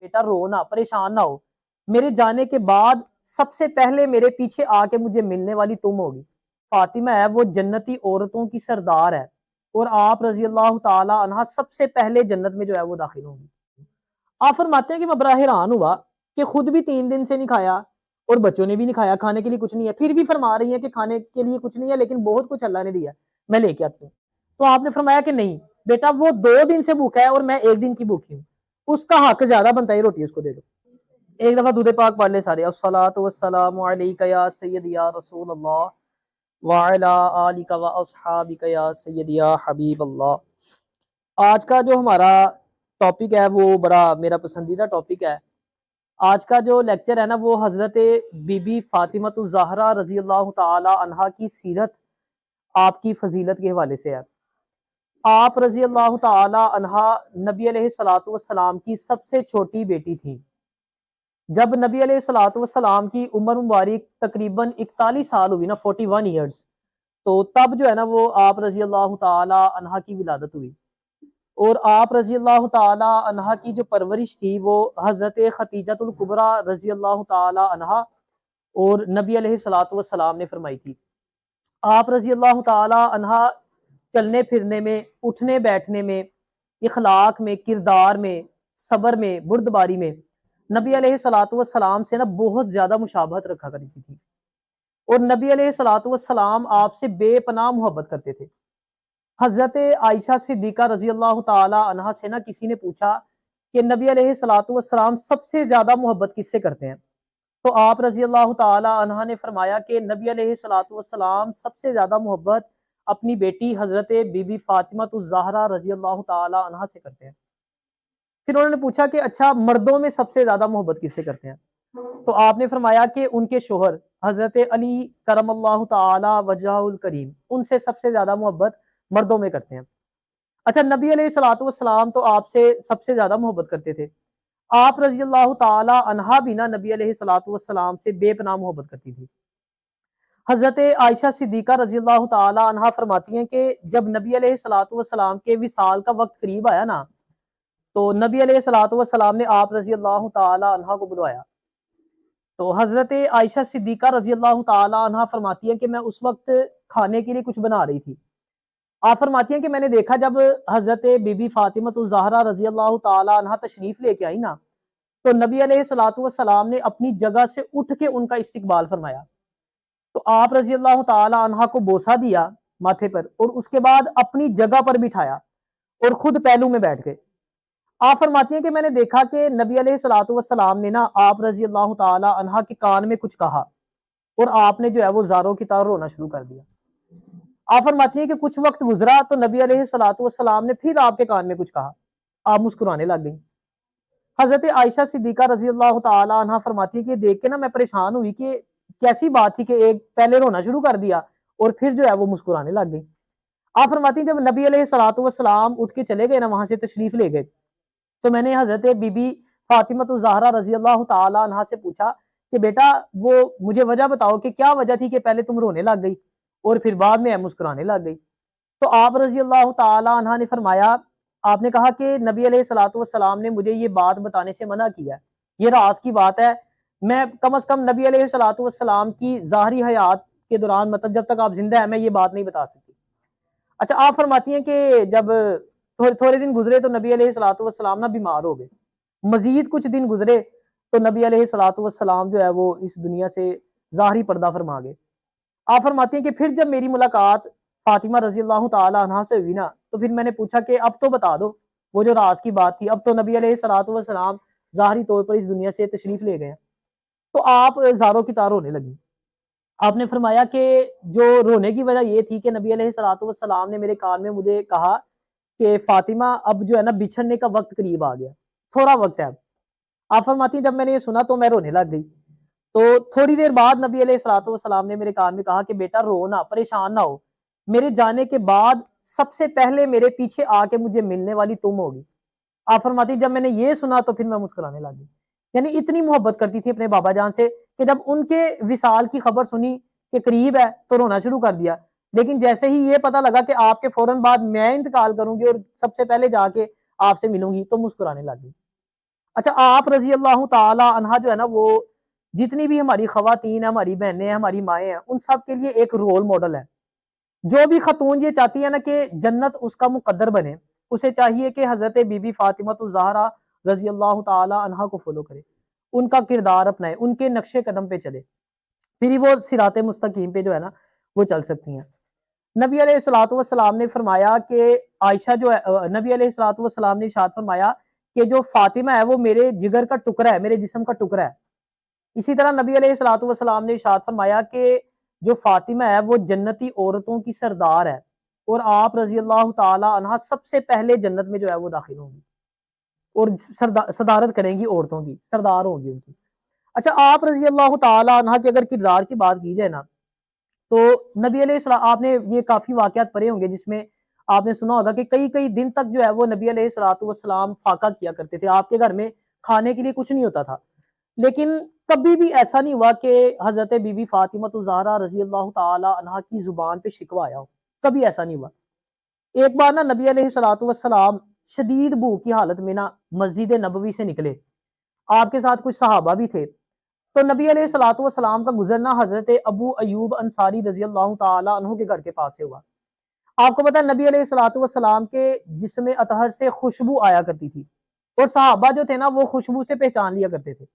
بیٹا رونا پریشان نہ ہو، میرے جانے کے بعد سب سے پہلے میرے پیچھے آ کے مجھے ملنے والی تم ہوگی۔ فاطمہ ہے وہ جنتی عورتوں کی سردار ہے، اور آپ رضی اللہ تعالی عنہ سب سے پہلے جنت میں جو ہے وہ داخل ہوں گی۔ آپ فرماتے ہیں کہ میں بڑا حیران ہوا کہ خود بھی 3 دن سے نہیں کھایا اور بچوں نے بھی نہیں کھایا، کھانے کے لیے کچھ نہیں ہے، پھر بھی فرما رہی ہیں کہ کھانے کے لیے کچھ نہیں ہے لیکن بہت کچھ اللہ نے دیا، میں لے کے آتی ہوں۔ تو آپ نے فرمایا کہ نہیں بیٹا، وہ 2 دن سے بھوکا ہے اور میں 1 دن کی بھوکی ہوں، اس کا حق زیادہ بنتا ہے، روٹی اس کو دے دو۔ ایک دفعہ درود پاک پڑھ لے سارے، الصلاۃ والسلام علیک یا سیدی یا رسول اللہ وعلی آلک و اصحابک یا سیدی یا حبیب اللہ۔ آج کا جو ہمارا ٹاپک ہے وہ بڑا میرا پسندیدہ ٹاپک ہے۔ آج کا جو لیکچر ہے نا وہ حضرت بی بی فاطمہ الزہرا رضی اللہ تعالی عنہا کی سیرت، آپ کی فضیلت کے حوالے سے ہے۔ آپ رضی اللہ تعالی عنہا نبی علیہ الصلوۃ والسلام کی سب سے چھوٹی بیٹی تھی۔ جب نبی علیہ الصلوۃ والسلام کی عمر مبارک تقریباً 41 سال ہوئی نا، 41 ایئرز، تو تب جو ہے نا وہ آپ رضی اللہ تعالی عنہا کی ولادت ہوئی، اور آپ رضی اللہ تعالی عنہا کی جو پرورش تھی وہ حضرت خدیجہ الکبریٰ رضی اللہ تعالی عنہا اور نبی علیہ الصلوۃ والسلام نے فرمائی تھی۔ آپ رضی اللہ تعالی عنہا چلنے پھرنے میں، اٹھنے بیٹھنے میں، اخلاق میں، کردار میں، صبر میں، بردباری میں نبی علیہ الصلوۃ والسلام سے نا بہت زیادہ مشابہت رکھا کرتی تھی، اور نبی علیہ الصلوۃ والسلام آپ سے بے پناہ محبت کرتے تھے۔ حضرت عائشہ صدیقہ رضی اللہ تعالی عنہا سے نا کسی نے پوچھا کہ نبی علیہ الصلوۃ والسلام سب سے زیادہ محبت کس سے کرتے ہیں؟ تو آپ رضی اللہ تعالی عنہا نے فرمایا کہ نبی علیہ الصلوۃ والسلام سب سے زیادہ محبت اپنی بیٹی حضرت بی بی فاطمہ الزہرا رضی اللہ تعالی عنہا سے کرتے ہیں۔ پھر انہوں نے پوچھا کہ اچھا مردوں میں سب سے زیادہ محبت کس سے کرتے ہیں؟ تو آپ نے فرمایا کہ ان کے شوہر حضرت علی کرم اللہ تعالی وجہہ الکریم، ان سے سب سے زیادہ محبت مردوں میں کرتے ہیں۔ اچھا نبی علیہ الصلوۃ والسلام تو آپ سے سب سے زیادہ محبت کرتے تھے، آپ رضی اللہ تعالی عنہا بھی نا نبی علیہ الصلوۃ والسلام سے بے پناہ محبت کرتی تھی۔ حضرت عائشہ صدیقہ رضی اللہ تعالی عنہا فرماتی ہیں کہ جب نبی علیہ الصلوۃ والسلام کے وصال کا وقت قریب آیا نا، تو نبی علیہ الصلوۃ والسلام نے آپ رضی اللہ تعالی عنہا کو بلوایا۔ تو حضرت عائشہ صدیقہ رضی اللہ تعالی عنہا فرماتی ہیں کہ میں اس وقت کھانے کے لیے کچھ بنا رہی تھی۔ آپ فرماتی ہیں کہ میں نے دیکھا جب حضرت بی بی فاطمہ الزہرا رضی اللہ تعالی عنہا تشریف لے کے آئی نا، تو نبی علیہ الصلوۃ والسلام نے اپنی جگہ سے اٹھ کے ان کا استقبال فرمایا۔ تو آپ رضی اللہ تعالی عنہا کو بوسہ دیا ماتھے پر، اور اس کے بعد اپنی جگہ پر بٹھایا اور خود پہلو میں بیٹھ گئے۔ آپ فرماتی ہیں کہ میں نے دیکھا کہ نبی علیہ الصلوۃ والسلام نے نا آپ رضی اللہ تعالی عنہا کے کان میں کچھ کہا، اور آپ نے جو ہے وہ زاروں کی طرح رونا شروع کر دیا۔ آپ فرماتی ہیں کہ کچھ وقت گزرا تو نبی علیہ الصلوۃ والسلام نے پھر آپ کے کان میں کچھ کہا، آپ مسکرانے لگ گئی۔ حضرت عائشہ صدیقہ رضی اللہ تعالی عنہا فرماتی ہے کہ دیکھ کے نا میں پریشان ہوئی کہ کیسی بات تھی کہ ایک پہلے رونا شروع کر دیا اور پھر جو ہے وہ مسکرانے لگ گئی۔ آپ فرماتی ہیں جب نبی علیہ الصلوۃ والسلام اٹھ کے چلے گئے نا، وہاں سے تشریف لے گئے، تو میں نے حضرت بی بی فاطمہ الزہرا رضی اللہ تعالی عنہا سے پوچھا کہ بیٹا وہ مجھے وجہ بتاؤ کہ کیا وجہ تھی کہ پہلے تم رونے لگ گئی اور پھر بعد میں مسکرانے لگ گئی؟ تو آپ رضی اللہ تعالی عنہا نے فرمایا، آپ نے کہا کہ نبی علیہ الصلوۃ والسلام نے مجھے یہ بات بتانے سے منع کیا ہے، یہ راز کی بات ہے، میں کم از کم نبی علیہ الصلوۃ والسلام کی ظاہری حیات کے دوران، مطلب جب تک آپ زندہ ہیں، میں یہ بات نہیں بتا سکتی۔ اچھا آپ فرماتی ہیں کہ جب تھوڑے دن گزرے تو نبی علیہ الصلوۃ والسلام نا بیمار ہو گئے، مزید کچھ دن گزرے تو نبی علیہ الصلوۃ والسلام جو ہے وہ اس دنیا سے ظاہری پردہ فرما گئے۔ آپ فرماتی ہیں کہ پھر جب میری ملاقات فاطمہ رضی اللہ تعالی عنہا سے ہوئی نا، تو پھر میں نے پوچھا کہ اب تو بتا دو وہ جو راز کی بات تھی، اب تو نبی علیہ الصلوۃ والسلام ظاہری طور پر اس دنیا سے تشریف لے گئے۔ تو آپ زاروں کی طرح رونے لگی۔ آپ نے فرمایا کہ جو رونے کی وجہ یہ تھی کہ نبی علیہ الصلوۃ والسلام نے میرے کان میں مجھے کہا کہ فاطمہ اب جو ہے نا بچھڑنے کا وقت قریب آ گیا، تھوڑا وقت ہے اب۔ آپ فرماتی ہیں جب میں نے یہ سنا تو میں رونے لگ گئی۔ تو تھوڑی دیر بعد نبی علیہ الصلوۃ والسلام نے میرے کان میں کہا کہ بیٹا رونا پریشان نہ ہو، میرے جانے کے بعد سب سے پہلے میرے پیچھے آ کے مجھے ملنے والی تم ہوگی۔ آپ فرماتی جب میں نے یہ سنا تو پھر میں مسکرانے لگ گئی۔ یعنی اتنی محبت کرتی تھی اپنے بابا جان سے کہ جب ان کے وصال کی خبر سنی کہ قریب ہے تو رونا شروع کر دیا، لیکن جیسے ہی یہ پتہ لگا کہ آپ کے فوراً بعد میں انتقال کروں گی اور سب سے پہلے جا کے آپ سے ملوں گی تو مسکرانے لگ گئی۔ اچھا آپ رضی اللہ تعالی عنہ جو ہے نا وہ جتنی بھی ہماری خواتین ہیں، ہماری بہنیں ہیں، ہماری مائیں ہیں، ان سب کے لیے ایک رول ماڈل ہے. جو بھی خاتون یہ چاہتی ہے نا کہ جنت اس کا مقدر بنے، اسے چاہیے کہ حضرت بی بی فاطمہ الزہرا رضی اللہ تعالی عنہ کو فالو کرے، ان کا کردار اپنائے، ان کے نقش قدم پہ چلے، پھر ہی وہ صراط مستقیم پہ جو ہے نا وہ چل سکتی ہیں. نبی علیہ الصلوۃ والسلام نے فرمایا کہ عائشہ جو ہے، نبی علیہ الصلوۃ والسلام نے ارشاد فرمایا کہ جو فاطمہ ہے وہ میرے جگر کا ٹکڑا ہے، میرے جسم کا ٹکڑا ہے. اسی طرح نبی علیہ الصلوۃ والسلام نے ارشاد فرمایا کہ جو فاطمہ ہے وہ جنتی عورتوں کی سردار ہے، اور آپ رضی اللہ تعالی عنہ سب سے پہلے جنت میں جو ہے وہ داخل ہوں گی اور صدارت کریں گی، عورتوں کی سردار ہوں گی ان کی. اچھا آپ رضی اللہ تعالی عنہ کے اگر کردار کی بات کی جائے نا تو نبی علیہ السلام، آپ نے یہ کافی واقعات پڑھے ہوں گے جس میں آپ نے سنا ہوگا کہ کئی کئی دن تک جو ہے وہ نبی علیہ الصلوۃ والسلام فاقہ کیا کرتے تھے. آپ کے گھر میں کھانے کے لیے کچھ نہیں ہوتا تھا، لیکن کبھی بھی ایسا نہیں ہوا کہ حضرت بی بی فاطمہ الزہرا رضی اللہ تعالی عنہ کی زبان پہ شکوہ آیا ہو. کبھی ایسا نہیں ہوا. ایک بار نا نبی علیہ الصلوۃ والسلام شدید بھوک کی حالت میں نا مسجد نبوی سے نکلے، آپ کے ساتھ کچھ صحابہ بھی تھے. تو نبی علیہ الصلوۃ والسلام کا گزرنا حضرت ابو ایوب انصاری رضی اللہ تعالی عنہ کے گھر کے پاس سے ہوا. آپ کو پتا نبی علیہ الصلوۃ والسلام کے جسم اطہر سے خوشبو آیا کرتی تھی، اور صحابہ جو تھے نا وہ خوشبو سے پہچان لیا کرتے تھے.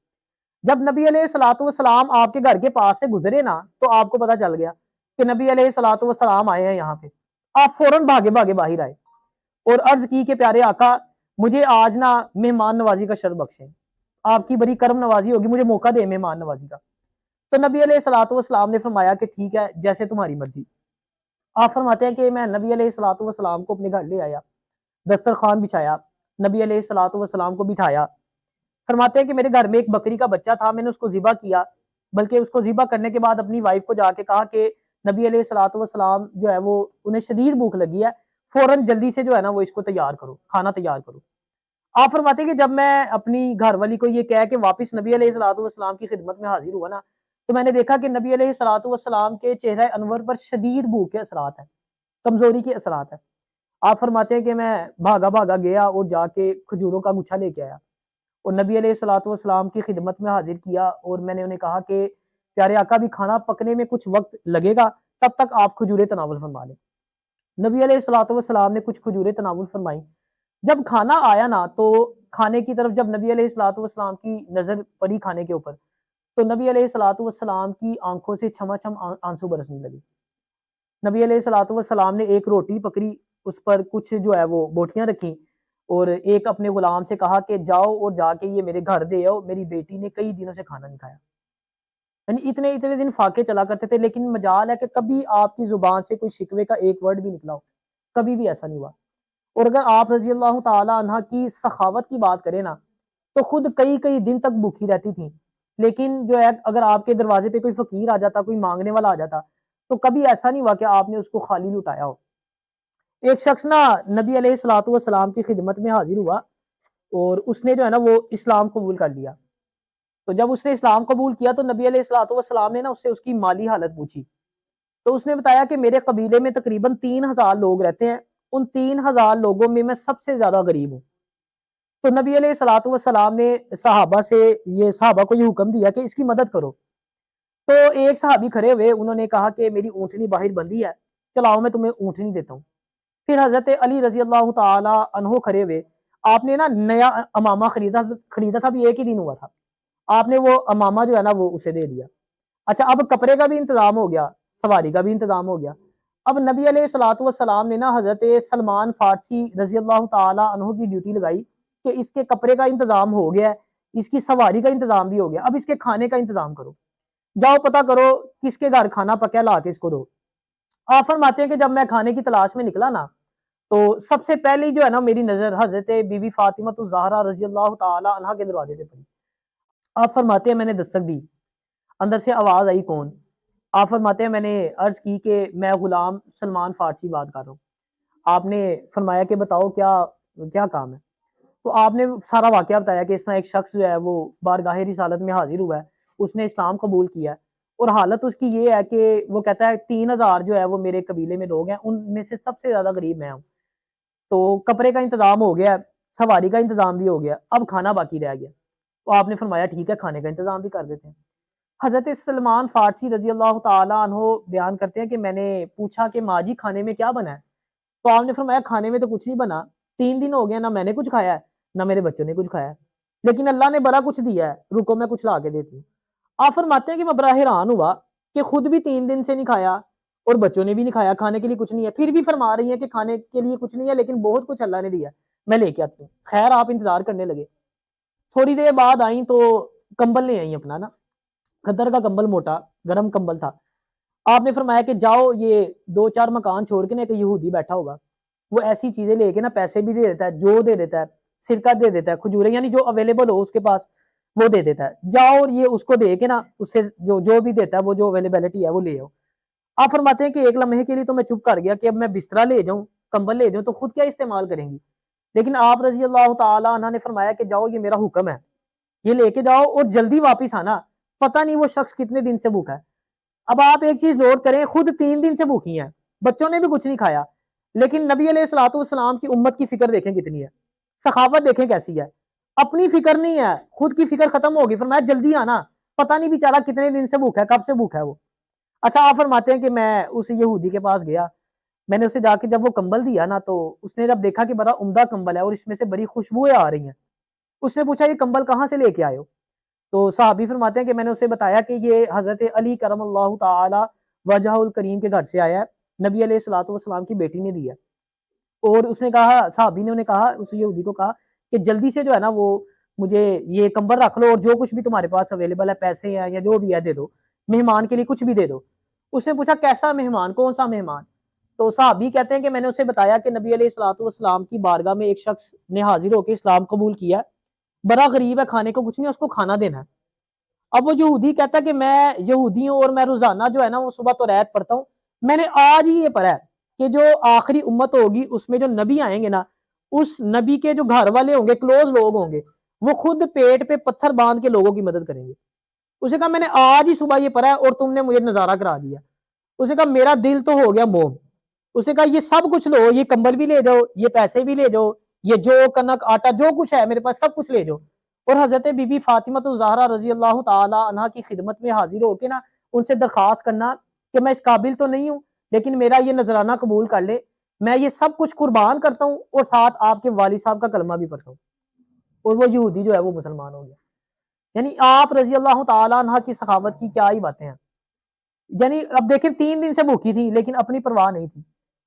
جب نبی علیہ الصلوۃ والسلام آپ کے گھر کے پاس سے گزرے نا تو آپ کو پتا چل گیا کہ نبی علیہ الصلوۃ والسلام آئے ہیں یہاں پہ. آپ فوراً بھاگے بھاگے باہر آئے اور عرض کی کہ پیارے آقا مجھے آج نا مہمان نوازی کا شرف بخشیں، آپ کی بڑی کرم نوازی ہوگی، مجھے موقع دے مہمان نوازی کا. تو نبی علیہ الصلوۃ والسلام نے فرمایا کہ ٹھیک ہے جیسے تمہاری مرضی. آپ فرماتے ہیں کہ میں نبی علیہ الصلوۃ والسلام کو اپنے گھر لے آیا، دسترخوان بچھایا، نبی علیہ الصلوۃ والسلام کو بٹھایا. فرماتے ہیں کہ میرے گھر میں ایک بکری کا بچہ تھا، میں نے اس کو ذبح کیا، بلکہ اس کو ذبح کرنے کے بعد اپنی وائف کو جا کے کہا کہ نبی علیہ الصلوۃ والسلام جو ہے وہ انہیں شدید بھوک لگی ہے، فوراً جلدی سے جو ہے نا وہ اس کو تیار کرو، کھانا تیار کرو. آپ فرماتے ہیں کہ جب میں اپنی گھر والی کو یہ کہہ کے واپس نبی علیہ الصلوۃ والسلام کی خدمت میں حاضر ہوا نا تو میں نے دیکھا کہ نبی علیہ الصلوۃ والسلام کے چہرہ انور پر شدید بھوک کے اثرات ہیں، کمزوری کے اثرات ہیں. آپ فرماتے ہیں کہ میں بھاگا بھاگا گیا اور جا کے کھجوروں کا گچھا لے کے آیا اور نبی علیہ الصلوۃ والسلام کی خدمت میں حاضر کیا، اور میں نے انہیں کہا کہ پیارے آقا بھی کھانا پکنے میں کچھ وقت لگے گا، تب تک آپ کھجوریں تناول فرما لیں. نبی علیہ الصلوۃ والسلام نے کچھ کھجوریں تناول فرمائی. جب کھانا آیا نا تو کھانے کی طرف جب نبی علیہ الصلوۃ والسلام کی نظر پڑی کھانے کے اوپر تو نبی علیہ الصلوۃ والسلام کی آنکھوں سے چھما چھم آنسو برسنے لگے. نبی علیہ الصلوۃ والسلام نے ایک روٹی پکڑی، اس پر کچھ جو ہے وہ بوٹیاں رکھی اور ایک اپنے غلام سے کہا کہ جاؤ اور جا کے یہ میرے گھر دے آؤ، میری بیٹی نے کئی دنوں سے کھانا نہیں کھایا. یعنی اتنے دن فاقے چلا کرتے تھے، لیکن مجال ہے کہ کبھی آپ کی زبان سے کوئی شکوے کا ایک ورڈ بھی نکلا ہو، کبھی بھی ایسا نہیں ہوا. اور اگر آپ رضی اللہ تعالی عنہ کی سخاوت کی بات کریں نا تو خود کئی کئی دن تک بھوکی رہتی تھی، لیکن جو ہے اگر آپ کے دروازے پہ کوئی فقیر آ جاتا، کوئی مانگنے والا آ جاتا تو کبھی ایسا نہیں ہوا کہ آپ نے اس کو خالی لٹایا ہو. ایک شخص نا نبی علیہ الصلوۃ والسلام کی خدمت میں حاضر ہوا اور اس نے جو ہے نا وہ اسلام قبول کر لیا. تو جب اس نے اسلام قبول کیا تو نبی علیہ الصلوۃ والسلام نے نا اس سے اس کی مالی حالت پوچھی. تو اس نے بتایا کہ میرے قبیلے میں تقریباً 3000 لوگ رہتے ہیں، ان 3000 لوگوں میں سب سے زیادہ غریب ہوں. تو نبی علیہ الصلوۃ والسلام نے صحابہ کو یہ حکم دیا کہ اس کی مدد کرو. تو ایک صحابی کھڑے ہوئے، انہوں نے کہا کہ میری اونٹنی باہر بندھی ہے، چلاؤ میں تمہیں اونٹنی دیتا ہوں. پھر حضرت علی رضی اللہ تعالی عنہ کھڑے ہوئے، آپ نے نا نیا امامہ خریدا تھا، بھی ایک ہی دن ہوا تھا، آپ نے وہ امامہ جو ہے نا وہ اسے دے دیا. اچھا اب کپڑے کا بھی انتظام ہو گیا، سواری کا بھی انتظام ہو گیا. اب نبی علیہ الصلوۃ والسلام نے نا حضرت سلمان فارسی رضی اللہ تعالی عنہ کی ڈیوٹی لگائی کہ اس کے کپڑے کا انتظام ہو گیا ہے، اس کی سواری کا انتظام بھی ہو گیا، اب اس کے کھانے کا انتظام کرو، جاؤ پتہ کرو کس کے گھر کھانا پکا لا کے اس کو دو. آپ فرماتے ہیں کہ جب میں کھانے کی تلاش میں نکلا نا تو سب سے پہلی جو ہے نا میری نظر حضرت بی بی فاطمہ الزہرا رضی اللہ تعالی عنہ کے دروازے پہ پڑی. آپ فرماتے ہیں میں نے دستک دی، اندر سے آواز آئی کون؟ آپ فرماتے ہیں میں نے عرض کی کہ میں غلام سلمان فارسی بات کر رہا ہوں. آپ نے فرمایا کہ بتاؤ کیا کام ہے. تو آپ نے سارا واقعہ بتایا کہ اس طرح ایک شخص جو ہے وہ بارگاہ رسالت میں حاضر ہوا ہے، اس نے اسلام قبول کیا ہے اور حالت اس کی یہ ہے کہ وہ کہتا ہے 3000 جو ہے وہ میرے قبیلے میں لوگ ہیں، ان میں سے سب سے زیادہ غریب میں ہوں. تو کپڑے کا انتظام ہو گیا ہے، سواری کا انتظام بھی ہو گیا، اب کھانا باقی رہ گیا، تو آپ نے فرمایا ٹھیک ہے کھانے کا انتظام بھی کر دیتے ہیں۔ حضرت سلمان فارسی رضی اللہ تعالیٰ عنہ بیان کرتے ہیں کہ میں نے پوچھا کہ ماں جی کھانے میں کیا بنا ہے؟ تو آپ نے فرمایا کھانے میں تو کچھ نہیں بنا، 3 دن ہو گیا نہ میں نے کچھ کھایا ہے نہ میرے بچوں نے کچھ کھایا ہے، لیکن اللہ نے بڑا کچھ دیا ہے، رکو میں کچھ لا کے دیتی ہوں۔ آپ فرماتے ہیں کہ میں بڑا حیران ہوا کہ خود بھی 3 دن سے نہیں کھایا اور بچوں نے بھی نہیں کھایا، کھانے کے لیے کچھ نہیں ہے، پھر بھی فرما رہی ہیں کہ کھانے کے لیے کچھ نہیں ہے لیکن بہت کچھ اللہ نے دیا، میں لے کے آتی ہوں۔ خیر آپ انتظار کرنے لگے، تھوڑی دیر بعد آئیں تو کمبل لے آئیں اپنا نا، خدر کا کمبل، موٹا گرم کمبل تھا۔ آپ نے فرمایا کہ جاؤ یہ 2-4 مکان چھوڑ کے نا ایک یہودی بیٹھا ہوگا، وہ ایسی چیزیں لے کے نا پیسے بھی دے دیتا ہے، جو دے دیتا ہے، سرکہ دے دیتا ہے، کھجوریں، یعنی جو اویلیبل ہو اس کے پاس وہ دے دیتا ہے، جاؤ اور یہ اس کو دے کے نا اس سے جو بھی دیتا ہے وہ جو اویلیبلٹی ہے وہ لے آؤ۔ آپ فرماتے ہیں کہ ایک لمحے کے لیے تو میں چپ کر گیا کہ اب میں بسترا لے جاؤں، کمبل لے جاؤں تو خود کیا استعمال کریں گی، لیکن آپ رضی اللہ تعالیٰ عنہ نے فرمایا کہ جاؤ یہ میرا حکم ہے، یہ لے کے جاؤ اور جلدی واپس آنا، پتہ نہیں وہ شخص کتنے دن سے بھوکا ہے۔ اب آپ ایک چیز نوٹ کریں، خود 3 دن سے بھوکی ہیں، بچوں نے بھی کچھ نہیں کھایا، لیکن نبی علیہ الصلوۃ والسلام کی امت کی فکر دیکھیں کتنی ہے، سخاوت دیکھیں کیسی ہے، اپنی فکر نہیں ہے، خود کی فکر ختم ہوگی، فرمایا جلدی آنا، پتہ نہیں بیچارہ کتنے دن سے بھوکا ہے، کب سے بھوکا ہے وہ۔ اچھا آپ فرماتے ہیں کہ میں اس یہودی کے پاس گیا، میں نے اسے جا کے جب وہ کمبل دیا نا تو اس نے جب دیکھا کہ بڑا عمدہ کمبل ہے اور اس میں سے بڑی خوشبوئیں آ رہی ہیں، اس نے پوچھا یہ کمبل کہاں سے لے کے آئے ہو؟ تو صحابی فرماتے ہیں کہ میں نے اسے بتایا کہ یہ حضرت علی کرم اللہ تعالی وجہ الکریم کے گھر سے آیا ہے، نبی علیہ الصلوۃ والسلام کی بیٹی نے دیا، اور اس نے کہا، صحابی نے انہیں کہا، اس یہودی کو کہا کہ جلدی سے جو ہے نا وہ مجھے یہ کمبل رکھ لو اور جو کچھ بھی تمہارے پاس اویلیبل ہے، پیسے ہیں یا جو بھی ہے دے دو، مہمان کے لیے کچھ بھی دے دو۔ اس نے پوچھا کیسا مہمان، کون سا مہمان؟ تو صحابی کہتے ہیں کہ میں نے اسے بتایا کہ نبی علیہ الصلوۃ والسلام کی بارگاہ میں ایک شخص نے حاضر ہو کے اسلام قبول کیا، بڑا غریب ہے، کھانے کو کچھ نہیں، اس کو کھانا دینا ہے۔ اب وہ یہودی کہتا ہے کہ میں یہودی ہوں اور میں روزانہ جو ہے نا وہ صبح تو ریت پڑھتا ہوں، میں نے آج ہی یہ پڑھا ہے کہ جو آخری امت ہوگی اس میں جو نبی آئیں گے نا، اس نبی کے جو گھر والے ہوں گے، کلوز لوگ ہوں گے، وہ خود پیٹ پہ پتھر باندھ کے لوگوں کی مدد کریں گے۔ اسے کہا میں نے آج ہی صبح یہ پڑھا ہے اور تم نے مجھے نظارہ کرا دیا۔ اسے کہا میرا دل تو ہو گیا موم۔ اسے کہا یہ سب کچھ لو، یہ کمبل بھی لے جاؤ، یہ پیسے بھی لے جاؤ، یہ جو کنک آٹا جو کچھ ہے میرے پاس سب کچھ لے جاؤ۔ اور حضرت بی بی فاطمہ الزہرا رضی اللہ تعالی عنہا کی خدمت میں حاضر ہو کے نا ان سے درخواست کرنا کہ میں اس قابل تو نہیں ہوں لیکن میرا یہ نذرانہ قبول کر لے، میں یہ سب کچھ قربان کرتا ہوں اور ساتھ آپ کے والد صاحب کا کلمہ بھی پڑھتا ہوں۔ اور وہ یہودی جو ہے وہ مسلمان ہو گیا۔ یعنی آپ رضی اللہ تعالی عنہ کی سخاوت کی کیا ہی باتیں ہیں۔ یعنی اب دیکھیں 3 دن سے بھوکی تھی لیکن اپنی پرواہ نہیں تھی۔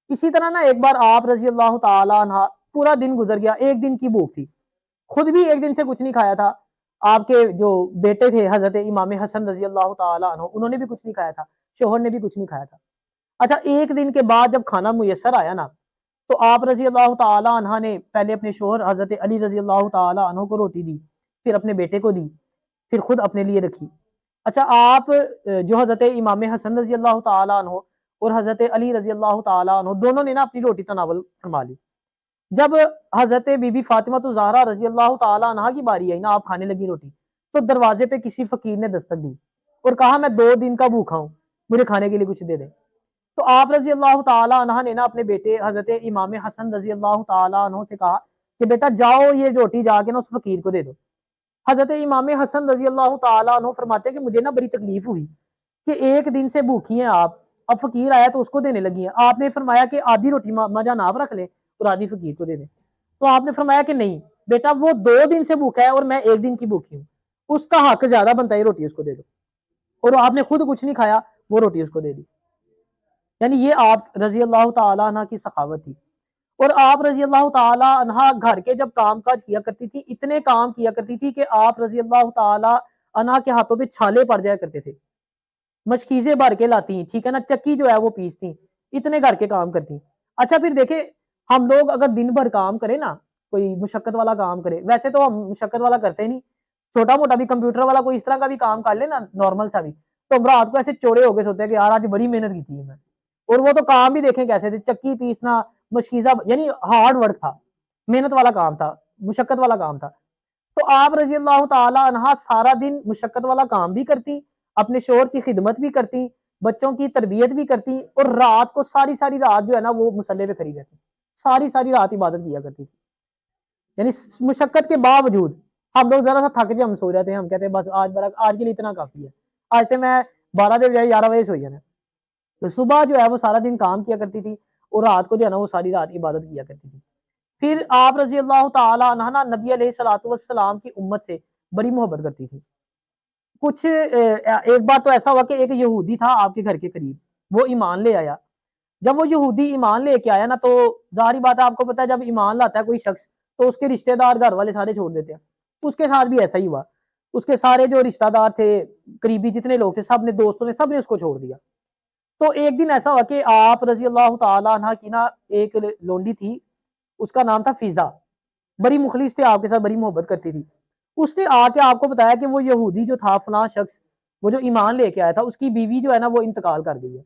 اسی طرح نا ایک بار آپ رضی اللہ تعالی عنہ، پورا دن گزر گیا، ایک دن کی بھوک تھی، خود بھی ایک دن سے کچھ نہیں کھایا تھا، آپ کے جو بیٹے تھے حضرت امام حسن رضی اللہ تعالی عنہ انہوں نے بھی کچھ نہیں کھایا تھا، شوہر نے بھی کچھ نہیں کھایا تھا۔ اچھا ایک دن کے بعد جب کھانا میسر آیا نا تو آپ رضی اللہ تعالی عنہ نے پہلے اپنے شوہر حضرت علی رضی اللہ تعالی عنہ کو روٹی دی، پھر اپنے بیٹے کو دی، پھر خود اپنے لیے رکھی۔ اچھا آپ جو حضرت امام حسن رضی اللہ تعالی عنہ اور حضرت علی رضی اللہ تعالی عنہ دونوں نے نا اپنی روٹی تناول فرما لی۔ جب حضرت بی بی فاطمہ الزہرا رضی اللہ تعالی عنہ کی باری آئی نا، آپ کھانے لگی روٹی، تو دروازے پہ کسی فقیر نے دستک دی اور کہا میں 2 دن کا بھوکا ہوں، مجھے کھانے کے لیے کچھ دے دیں۔ تو آپ رضی اللہ تعالی عنہ نے نا اپنے بیٹے حضرت امام حسن رضی اللہ تعالی عنہ سے کہا کہ بیٹا جاؤ یہ روٹی جا کے نا اس فقیر کو دے دو۔ حضرت امام حسن رضی اللہ تعالی عنہ فرماتے ہیں کہ مجھے نا بڑی تکلیف ہوئی کہ ایک دن سے بھوکی ہیں آپ، اب فقیر آیا تو اس کو دینے لگی ہیں۔ آپ نے فرمایا کہ آدھی روٹی ماں جان آپ رکھ لیں اور آدھی فقیر کو دے دیں۔ تو آپ نے فرمایا کہ نہیں بیٹا، وہ 2 دن سے بھوکا ہے اور میں ایک دن کی بھوکی ہوں، اس کا حق زیادہ بنتا ہے، یہ روٹی اس کو دے دو۔ اور آپ نے خود کچھ نہیں کھایا، وہ روٹی اس کو دے دی۔ یعنی یہ آپ رضی اللہ تعالی عنہ کی سخاوت تھی۔ اور آپ رضی اللہ تعالی عنہ گھر کے جب کام کاج کیا کرتی تھی، اتنے کام کیا کرتی تھی کہ آپ رضی اللہ تعالی عنہ کے ہاتھوں پہ چھالے پڑ جایا کرتے تھے، مشکیزیں بھر کے لاتی، ٹھیک ہے نا، چکی جو ہے وہ پیستی، اتنے گھر کے کام کرتی۔ اچھا پھر دیکھیں ہم لوگ اگر دن بھر کام کرے نا، کوئی مشقت والا کام کرے، ویسے تو ہم مشقت والا کرتے نہیں، چھوٹا موٹا بھی کمپیوٹر والا کوئی اس طرح کا بھی کام کر لے نا نارمل سا بھی، تو ہم رات کو ایسے چوڑے ہو کے سوتے ہیں کہ یار آج بڑی محنت کی تھی میں، اور وہ تو کام بھی دیکھیں کیسے تھے، چکی پیسنا، مشکیزہ، یعنی ہارڈ ورک تھا، محنت والا کام تھا، مشقت والا کام تھا۔ تو آپ رضی اللہ تعالی عنہ سارا دن مشقت والا کام بھی کرتی، اپنے شوہر کی خدمت بھی کرتی، بچوں کی تربیت بھی کرتی، اور رات کو ساری رات جو ہے نا وہ مصلے پہ کھڑی رہتی، ساری رات عبادت کیا کرتی تھی۔ یعنی مشقت کے باوجود ہم لوگ ذرا سا تھک جائے ہم سو جاتے ہیں، ہم کہتے ہیں بس آج کے لیے اتنا کافی ہے، آج سے میں 12 بجے 11 بجے سو جانا۔ تو صبح جو ہے وہ سارا دن کام کیا کرتی تھی اور رات کو جو ہے نا وہ ساری رات عبادت کیا کرتی تھی۔ پھر آپ رضی اللہ تعالی عنہ نبی علیہ الصلوۃ والسلام کی امت سے بڑی محبت کرتی تھی۔ کچھ ایک بار تو ایسا ہوا کہ ایک یہودی تھا آپ کے گھر کے قریب، وہ ایمان لے آیا۔ جب وہ یہودی ایمان لے کے آیا نا تو ظاہری بات ہے، آپ کو پتا ہے جب ایمان لاتا ہے کوئی شخص تو اس کے رشتہ دار گھر والے سارے چھوڑ دیتے ہیں۔ اس کے ساتھ بھی ایسا ہی ہوا، اس کے سارے جو رشتہ دار تھے، قریبی جتنے لوگ تھے، سب نے، دوستوں نے، سب نے اس کو چھوڑ دیا۔ تو ایک دن ایسا ہوا کہ آپ رضی اللہ تعالی عنہ کی نا ایک لونڈی تھی، اس کا نام تھا فیضا، بڑی مخلص تھے آپ کے ساتھ، بڑی محبت کرتی تھی۔ اس نے آ کے آپ کو بتایا کہ وہ یہودی جو تھا فلاں شخص، وہ جو ایمان لے کے آیا تھا، اس کی بیوی جو ہے نا وہ انتقال کر گئی ہے۔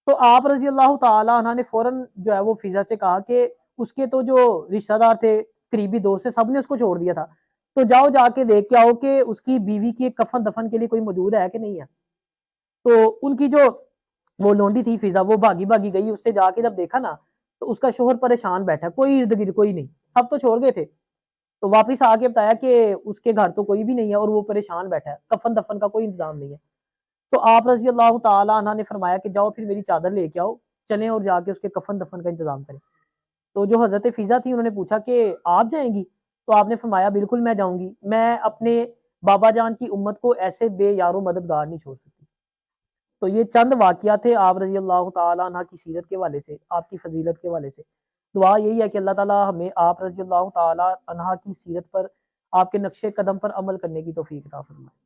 تو آپ رضی اللہ تعالی عنہ نے فوراً جو ہے وہ فضا سے کہا کہ اس کے تو جو رشتہ دار تھے، قریبی دوست تھے، سب نے اس کو چھوڑ دیا تھا، تو جاؤ جا کے دیکھ کے آؤ کہ اس کی بیوی کی ایک کفن دفن کے لیے کوئی موجود ہے کہ نہیں ہے۔ تو ان کی جو وہ لونڈی تھی فضا، وہ بھاگی بھاگی گئی، اس سے جا کے جب دیکھا نا تو اس کا شوہر پریشان بیٹھا، کوئی ارد گرد کوئی نہیں، سب تو چھوڑ گئے تھے۔ تو واپس آ کے بتایا کہ اس کے گھر تو کوئی بھی نہیں ہے اور وہ پریشان بیٹھا ہے، کفن دفن کا کوئی انتظام نہیں ہے۔ تو آپ رضی اللہ تعالی عنہ نے فرمایا کہ جاؤ پھر میری چادر لے کے آؤ، چلیں اور جا کے اس کے کفن دفن کا انتظام کریں۔ تو جو حضرت فضا تھی انہوں نے پوچھا کہ آپ جائیں گی؟ تو آپ نے فرمایا بالکل میں جاؤں گی، میں اپنے بابا جان کی امت کو ایسے بے یار و مددگار نہیں چھوڑ سکتی۔ تو یہ چند واقعات تھے آپ رضی اللہ تعالی عنہ کی سیرت کے حوالے سے، آپ کی فضیلت کے حوالے سے۔ دعا یہی ہے کہ اللہ تعالی ہمیں آپ رضی اللہ تعالی عنہ کی سیرت پر، آپ کے نقش قدم پر عمل کرنے کی توفیق عطا فرمائے۔